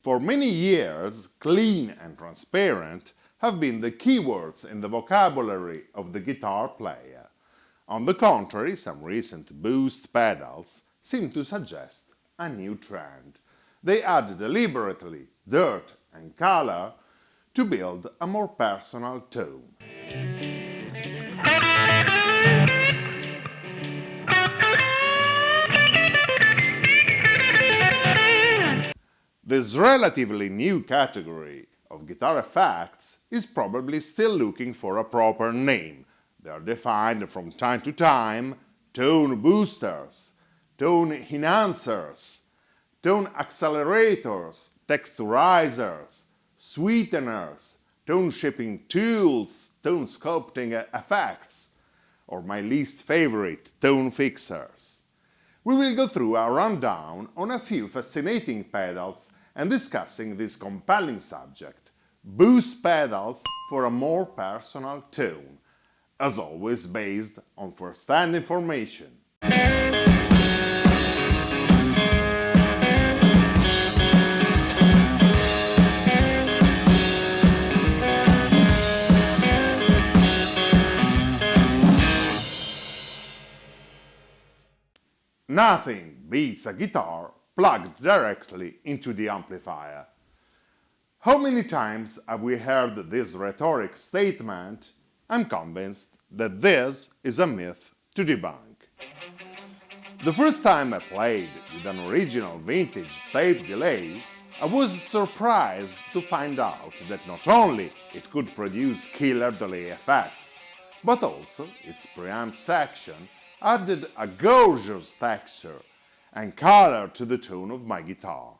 For many years, clean and transparent have been the keywords in the vocabulary of the guitar player. On the contrary, some recent boost pedals seem to suggest a new trend. They add deliberately dirt and color to build a more personal tone. This relatively new category of guitar effects is probably still looking for a proper name. They are defined from time to time: tone boosters, tone enhancers, tone accelerators, texturizers, sweeteners, tone shaping tools, tone sculpting effects, or my least favorite, tone fixers. We will go through a rundown on a few fascinating pedals and discussing this compelling subject: boost pedals for a more personal tone, as always based on first-hand information. Nothing beats a guitar plugged directly into the amplifier. How many times have we heard this rhetoric statement? I'm convinced that this is a myth to debunk. The first time I played with an original vintage tape delay, I was surprised to find out that not only it could produce killer delay effects, but also its preamp section added a gorgeous texture and color to the tone of my guitar.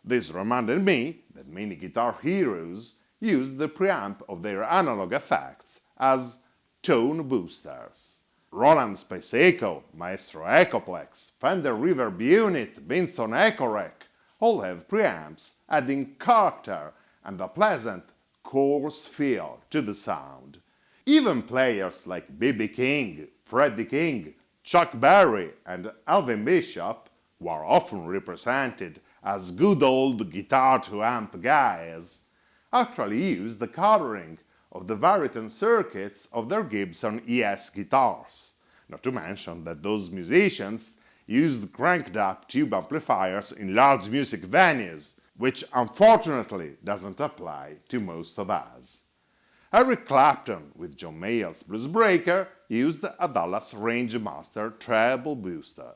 This reminded me that many guitar heroes used the preamp of their analog effects as tone boosters. Roland Space Echo, Maestro Echoplex, Fender Reverb Unit, Benson Echorec all have preamps adding character and a pleasant, coarse feel to the sound. Even players like B.B. King, Freddie King, Chuck Berry and Alvin Bishop, who are often represented as good old guitar-to-amp guys, actually use the coloring of the Variton circuits of their Gibson ES guitars. Not to mention that those musicians used cranked-up tube amplifiers in large music venues, which unfortunately doesn't apply to most of us. Eric Clapton, with John Mayall's Blues Breaker, used a Dallas Rangemaster treble booster.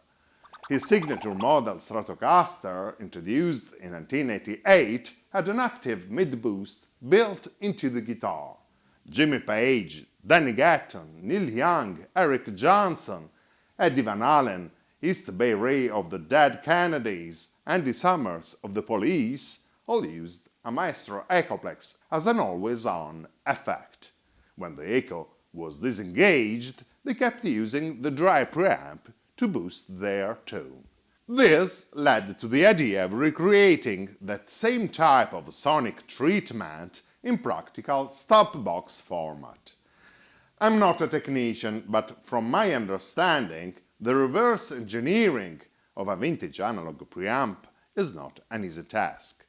His signature model Stratocaster, introduced in 1988, had an active mid-boost built into the guitar. Jimmy Page, Danny Gatton, Neil Young, Eric Johnson, Eddie Van Halen, East Bay Ray of the Dead Kennedys, Andy Summers of the Police all used a Maestro Echoplex as an always-on effect. When the Echo was disengaged, they kept using the dry preamp to boost their tone. This led to the idea of recreating that same type of sonic treatment in practical stopbox format. I'm not a technician, but from my understanding, the reverse engineering of a vintage analog preamp is not an easy task.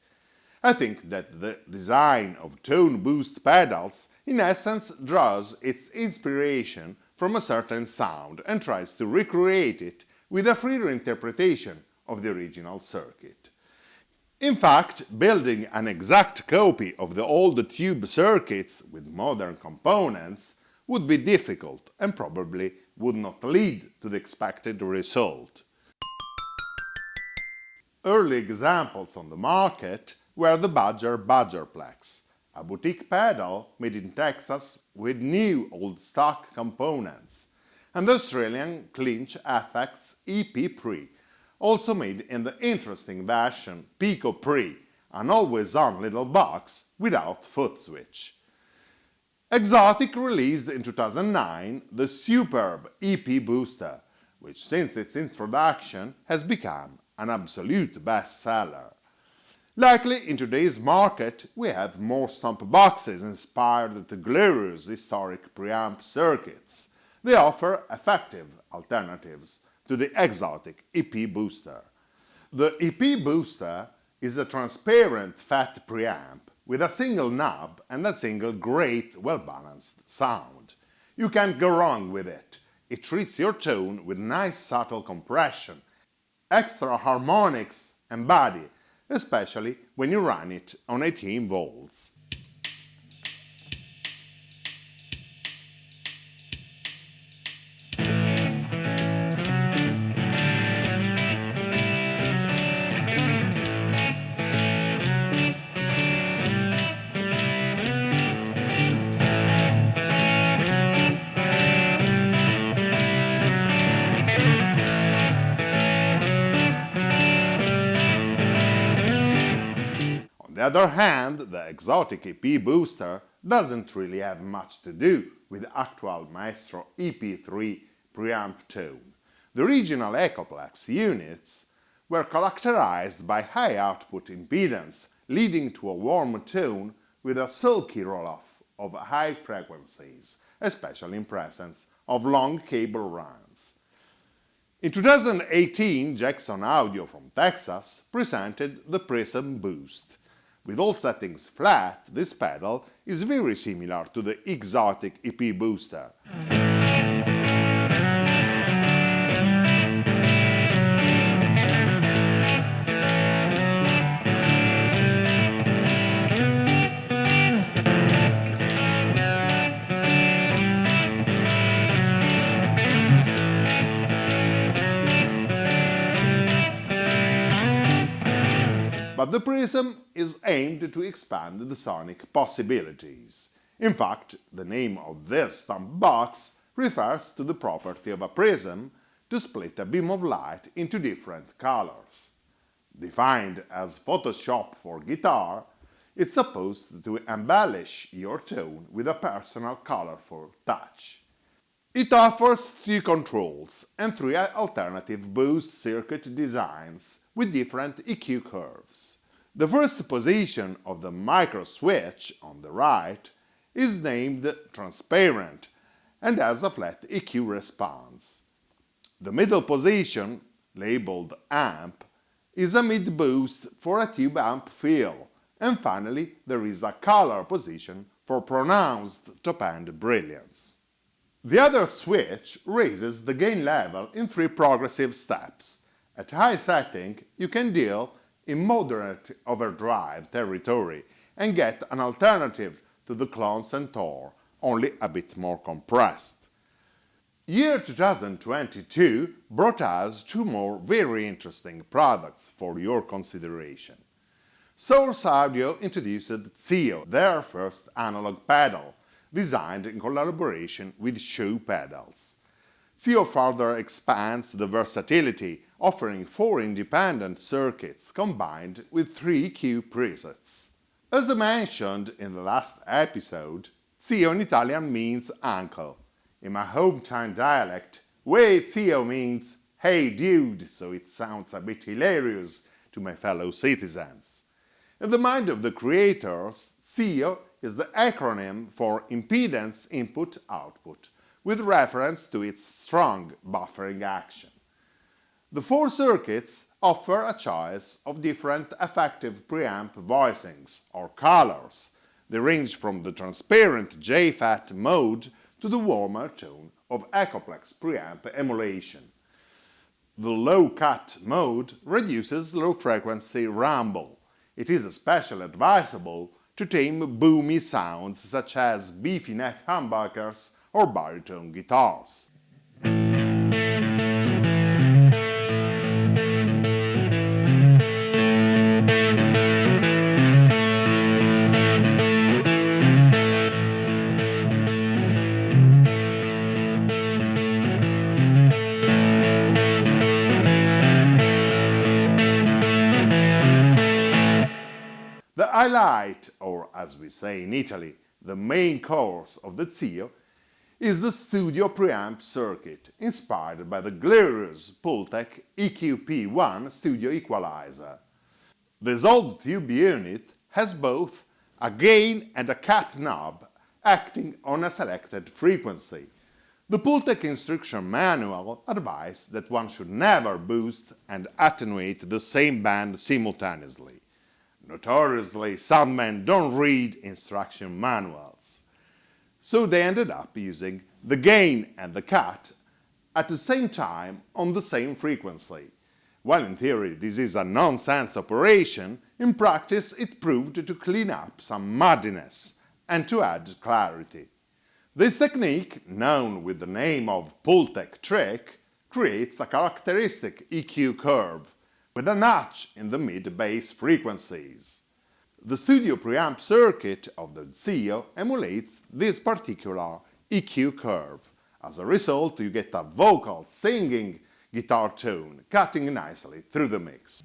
I think that the design of tone boost pedals in essence draws its inspiration from a certain sound and tries to recreate it with a freer interpretation of the original circuit. In fact, building an exact copy of the old tube circuits with modern components would be difficult and probably would not lead to the expected result. Early examples on the market were the Badger Badgerplex, a boutique pedal made in Texas with new old stock components, and the Australian Clinch FX EP Pre, also made in the interesting version Pico Pre, an always-on little box without foot switch. Exotic released in 2009 the superb EP Booster, which since its introduction has become an absolute bestseller. Likely in today's market we have more stomp boxes inspired to glorious historic preamp circuits. They offer effective alternatives to the exotic EP Booster. The EP Booster is a transparent fat preamp with a single knob and a single great well-balanced sound. You can't go wrong with it. It treats your tone with nice subtle compression, extra harmonics and body, especially when you run it on 18 volts. On the other hand, the exotic EP booster doesn't really have much to do with the actual Maestro EP3 preamp tone. The original Echoplex units were characterized by high output impedance, leading to a warm tone with a sulky roll-off of high frequencies, especially in presence of long cable runs. In 2018, Jackson Audio from Texas presented the Prism Boost. With all settings flat, this pedal is very similar to the exotic EP booster. But the Prism is aimed to expand the sonic possibilities. In fact, the name of this stump box refers to the property of a prism to split a beam of light into different colors. Defined as Photoshop for guitar, it's supposed to embellish your tone with a personal colorful touch. It offers 2 controls and 3 alternative boost circuit designs with different EQ curves. The first position of the micro switch on the right is named Transparent and has a flat EQ response. The middle position, labeled Amp, is a mid-boost for a tube amp feel, and finally there is a color position for pronounced top-end brilliance. The other switch raises the gain level in 3 progressive steps. At high setting, you can deal in moderate overdrive territory and get an alternative to the Clone Centaur, only a bit more compressed. Year 2022 brought us 2 more very interesting products for your consideration. Source Audio introduced Zio, their first analog pedal, designed in collaboration with Show Pedals. Zio further expands the versatility, offering 4 independent circuits combined with 3 EQ presets. As I mentioned in the last episode, Zio in Italian means uncle. In my hometown dialect, "Wait, Zio" means "hey dude," so it sounds a bit hilarious to my fellow citizens. In the mind of the creators, Zio is the acronym for Impedance Input Output, with reference to its strong buffering action. The 4 circuits offer a choice of different effective preamp voicings, or colors. They range from the transparent JFET mode to the warmer tone of Echoplex preamp emulation. The low-cut mode reduces low-frequency rumble. It is especially advisable to tame boomy sounds such as beefy neck humbuckers or baritone guitars. The highlight, or as we say in Italy, the main course of the Zio, is the studio preamp circuit, inspired by the glorious Pultec EQP1 studio equalizer. This old tube unit has both a gain and a cut knob acting on a selected frequency. The Pultec instruction manual advised that one should never boost and attenuate the same band simultaneously. Notoriously, soundmen don't read instruction manuals. So they ended up using the gain and the cut at the same time on the same frequency. While in theory this is a nonsense operation, in practice it proved to clean up some muddiness and to add clarity. This technique, known with the name of Pultec trick, creates a characteristic EQ curve with a notch in the mid-bass frequencies. The studio preamp circuit of the Zio emulates this particular EQ curve. As a result, you get a vocal singing guitar tone cutting nicely through the mix.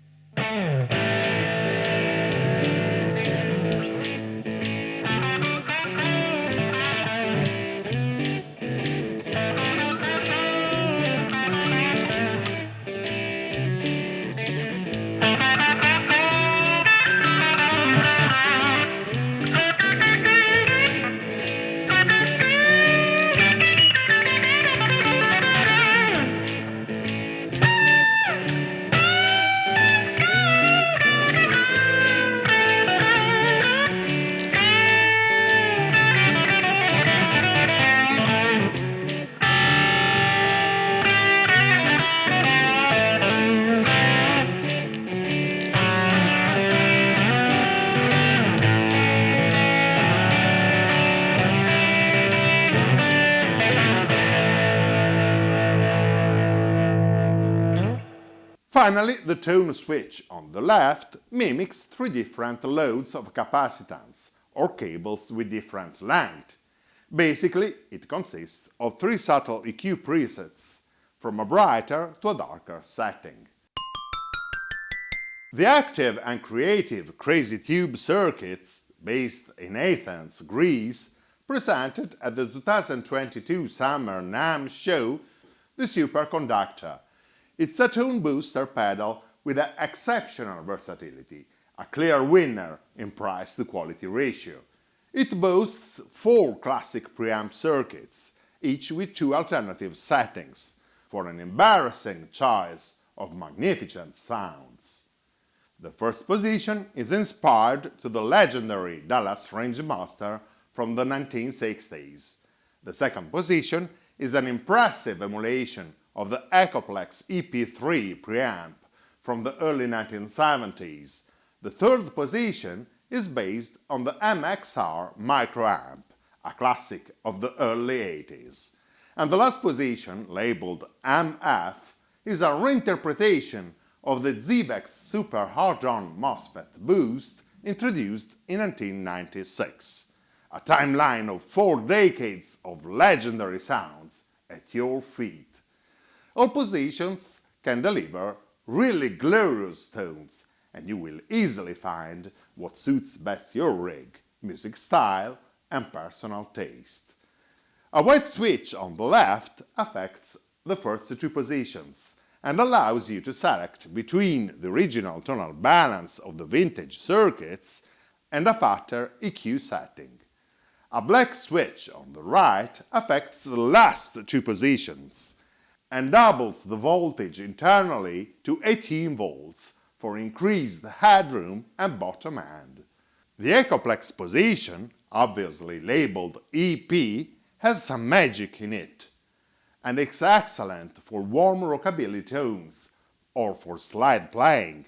Finally, the tone switch on the left mimics three different loads of capacitance, or cables with different length. Basically, it consists of three subtle EQ presets, from a brighter to a darker setting. The active and creative Crazy Tube circuits, based in Athens, Greece, presented at the 2022 Summer NAMM show the Superconductor. It's a tone booster pedal with an exceptional versatility, a clear winner in price to quality ratio. It boasts 4 classic preamp circuits, each with 2 alternative settings, for an embarrassing choice of magnificent sounds. The first position is inspired to the legendary Dallas Rangemaster from the 1960s. The second position is an impressive emulation of the Echoplex EP3 preamp from the early 1970s. The third position is based on the MXR microamp, a classic of the early 80s. And the last position, labeled MF, is a reinterpretation of the Zivex Super Hard-On MOSFET Boost introduced in 1996. A timeline of 4 decades of legendary sounds at your feet. All positions can deliver really glorious tones, and you will easily find what suits best your rig, music style, and personal taste. A white switch on the left affects the first 2 positions and allows you to select between the original tonal balance of the vintage circuits and a fatter EQ setting. A black switch on the right affects the last 2 positions and doubles the voltage internally to 18 volts for increased headroom and bottom end. The Echoplex position, obviously labeled EP, has some magic in it, and it's excellent for warm rockabilly tones or for slide playing.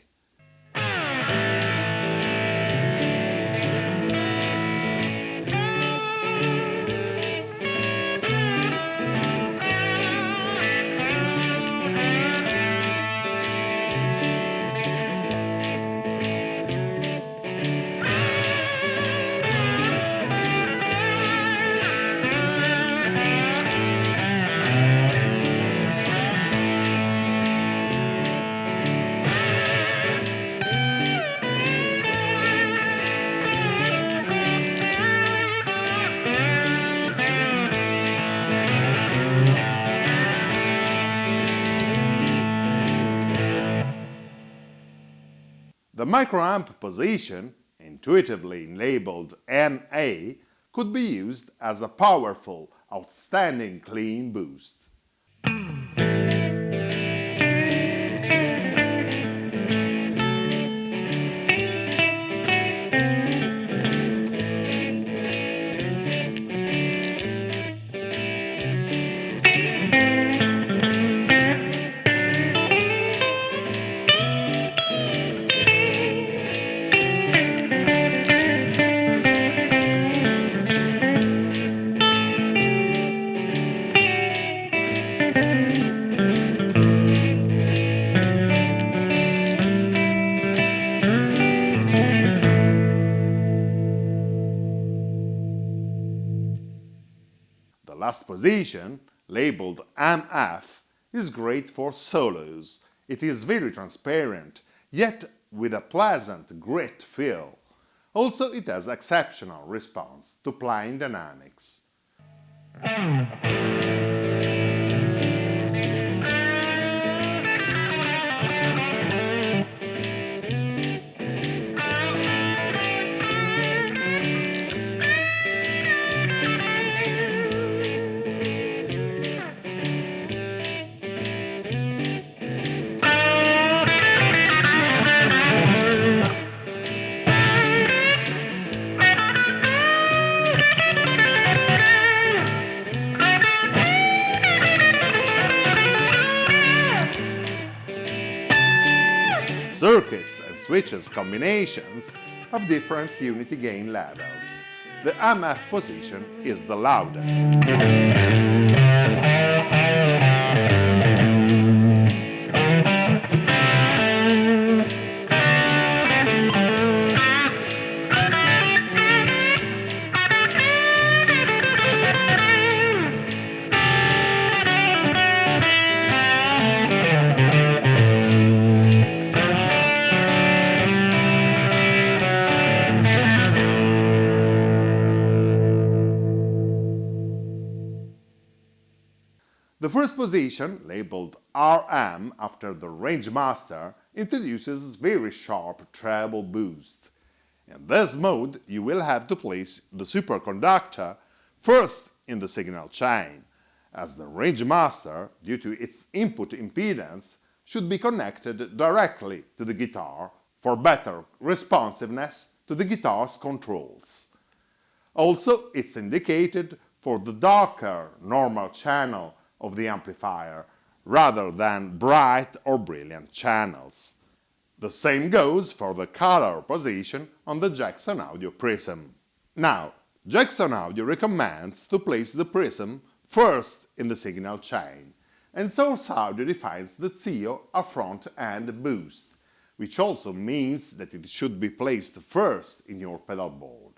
The microamp position, intuitively labeled MA, could be used as a powerful, outstanding clean boost. last position, labeled MF, is great for solos. It is very transparent, yet with a pleasant grit feel. Also, it has exceptional response to playing dynamics. Circuits and switches combinations have different unity gain levels. The MF position is the loudest. The first position, labeled RM after the Rangemaster, introduces very sharp treble boost. In this mode, you will have to place the superconductor first in the signal chain, as the Rangemaster, due to its input impedance, should be connected directly to the guitar for better responsiveness to the guitar's controls. Also, it's indicated for the darker normal channel of the amplifier, rather than bright or brilliant channels. The same goes for the color position on the Jackson Audio Prism. Now, Jackson Audio recommends to place the prism first in the signal chain, and Source Audio defines the ZIO a front-end boost, which also means that it should be placed first in your pedal board.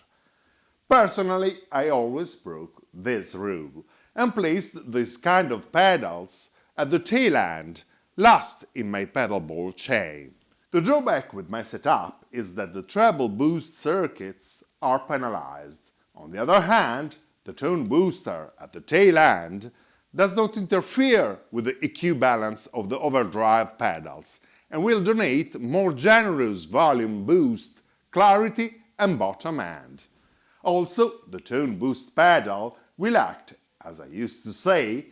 Personally, I always broke this rule and placed this kind of pedals at the tail end, last in my pedal board chain. The drawback with my setup is that the treble boost circuits are penalized. On the other hand, the tone booster at the tail end does not interfere with the EQ balance of the overdrive pedals and will donate more generous volume boost, clarity and bottom end. Also, the tone boost pedal will act, as I used to say,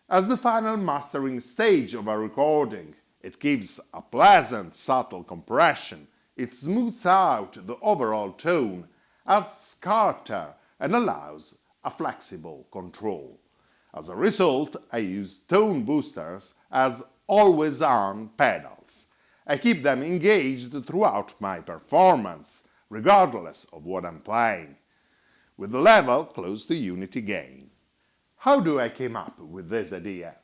as the final mastering stage of a recording. It gives a pleasant, subtle compression, it smooths out the overall tone, adds character and allows a flexible control. As a result, I use tone boosters as always-on pedals. I keep them engaged throughout my performance, regardless of what I'm playing, with the level close to unity gain. How do I came up with this idea?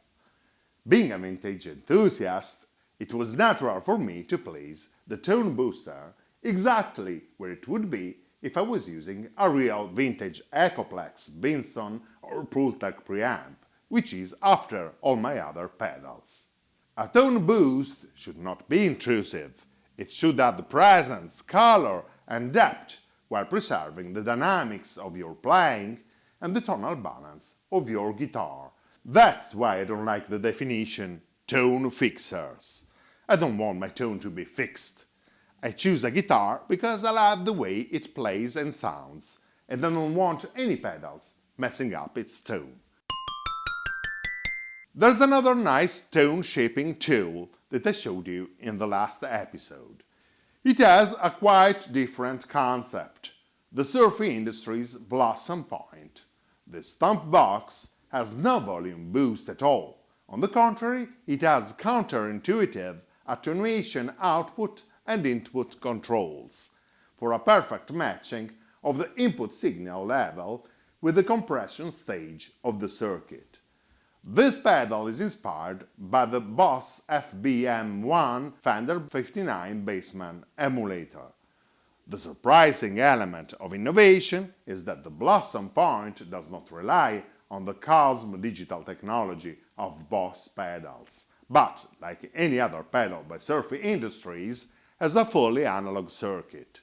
Being a vintage enthusiast, it was natural for me to place the tone booster exactly where it would be if I was using a real vintage Echoplex, Binson or Pultec preamp, which is after all my other pedals. A tone boost should not be intrusive. It should add presence, color and depth while preserving the dynamics of your playing and the tonal balance of your guitar. That's why I don't like the definition tone fixers. I don't want my tone to be fixed. I choose a guitar because I love the way it plays and sounds, and I don't want any pedals messing up its tone. There's another nice tone shaping tool that I showed you in the last episode. It has a quite different concept, the surf Industries Blossom Point. This stump box has no volume boost at all. On the contrary, it has counterintuitive attenuation output and input controls for a perfect matching of the input signal level with the compression stage of the circuit. This pedal is inspired by the Boss FBM1 Fender 59 Bassman emulator. The surprising element of innovation is that the Blossom Point does not rely on the Cosm digital technology of Boss pedals, but, like any other pedal by Surfy Industries, has a fully analog circuit.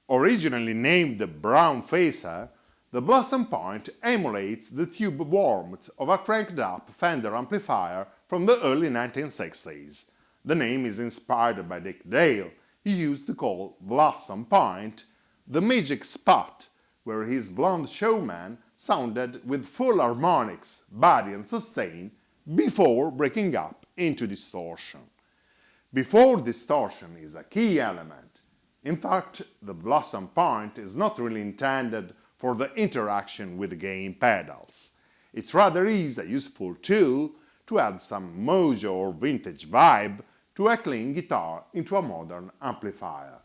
Originally named the Brown Phaser, the Blossom Point emulates the tube warmth of a cranked-up Fender amplifier from the early 1960s. The name is inspired by Dick Dale. He used to call Blossom Point the magic spot where his blonde showman sounded with full harmonics, body and sustain before breaking up into distortion. Before distortion is a key element. In fact, the Blossom Point is not really intended for the interaction with gain pedals. It rather is a useful tool to add some mojo or vintage vibe to a clean guitar into a modern amplifier.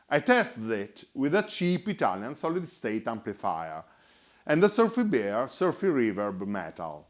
I tested it with a cheap Italian solid-state amplifier and the Surfy Bear Surfy Reverb Metal.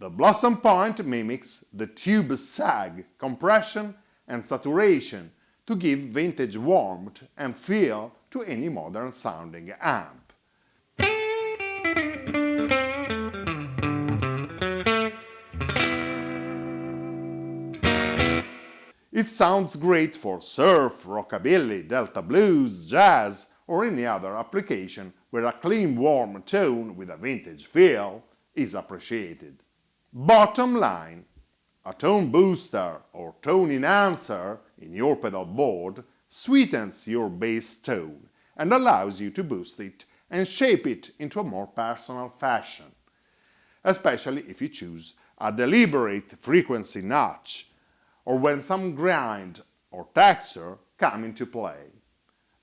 The Blossom Point mimics the tube sag, compression and saturation to give vintage warmth and feel to any modern sounding amp. It sounds great for surf, rockabilly, delta blues, jazz or any other application where a clean warm tone with a vintage feel is appreciated. Bottom line, a tone booster or tone enhancer in your pedal board sweetens your bass tone and allows you to boost it and shape it into a more personal fashion, especially if you choose a deliberate frequency notch or when some grind or texture come into play.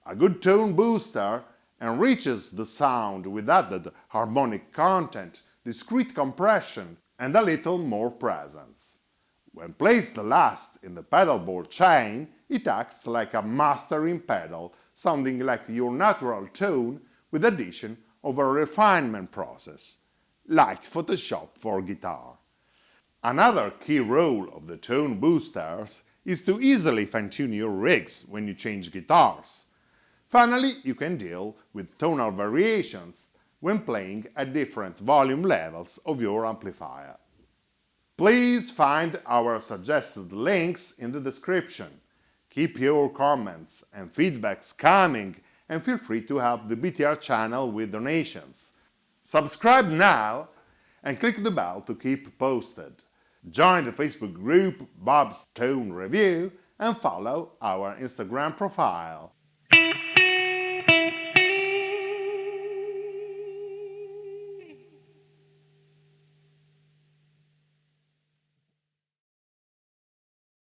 A good tone booster enriches the sound with added harmonic content, discrete compression, and a little more presence. When placed last in the pedal board chain, it acts like a mastering pedal, sounding like your natural tone with addition of a refinement process, like Photoshop for guitar. Another key role of the tone boosters is to easily fine-tune your rigs when you change guitars. Finally, you can deal with tonal variations when playing at different volume levels of your amplifier. Please find our suggested links in the description. Keep your comments and feedbacks coming and feel free to help the BTR channel with donations. Subscribe now and click the bell to keep posted. Join the Facebook group Bob's Tone Review and follow our Instagram profile.